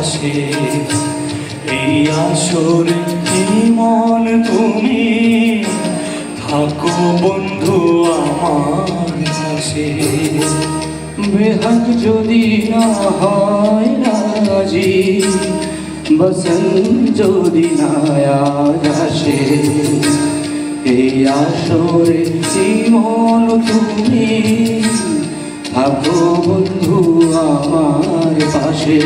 পাশে। এই আসরে কি মন তুমি থাকো বন্ধু আমার কাছে। বেহাগ যদি না হয় রাজি, বসন্ত যদি না আসে, এই আসরে কি মন তুমি থাকো বন্ধু আমার পাশে।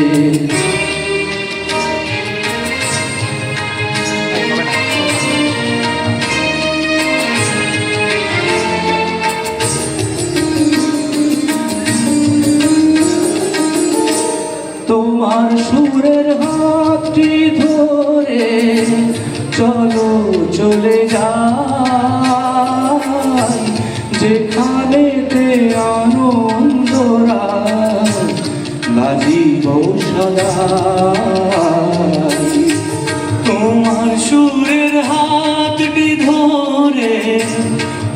তোমার সুরের হাতটি ধরে চলো চলে যাই, যেখানেতে আনন্দরা বাজিব সদা। তোমার সুরের হাতটি ধরে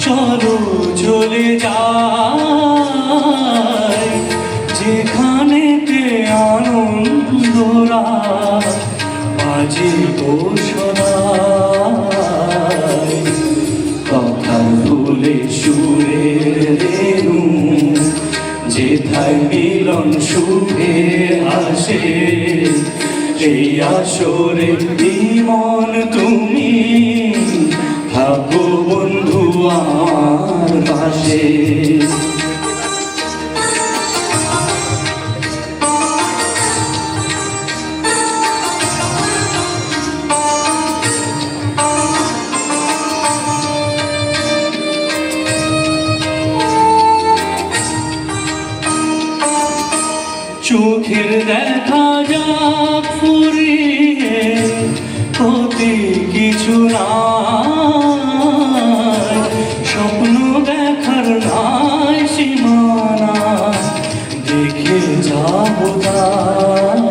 চলো চলে যাই, যেখানেতে আনন্দরা বাজিব সদা। কথার ফুলে সুরের রেণু যেথায় মিলন সুখে আসে, এই আসরে কি মন তুমি থাকো বন্ধু আমার পাশে। চোখের দেখা যাক ফুরিয়ে অতি কিছু নাই, স্বপ্ন দেখার নাই সীমানা দেখে যাবো তাই।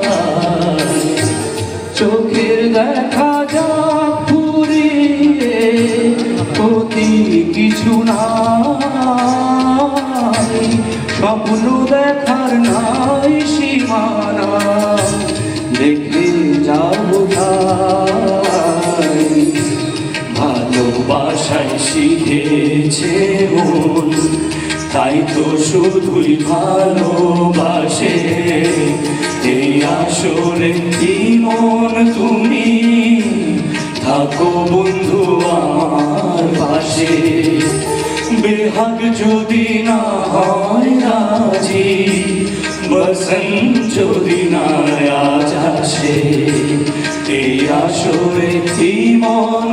চোখের দেখা যাক ফুরিয়ে অতি কিছু নাই, স্বপ্ন দেখার নাই সীমানা দেখে যাবো তাই। ভালোবাসায় শিখেছে মন, তাই তো শুধুই ভালোবাসে। এই আসরে কি মন তুমি থাকো বন্ধু আমার পাশে। বেহাগ যদি না হয় রাজি, বসন্ত যদি না আসে, এই আসরে কি মন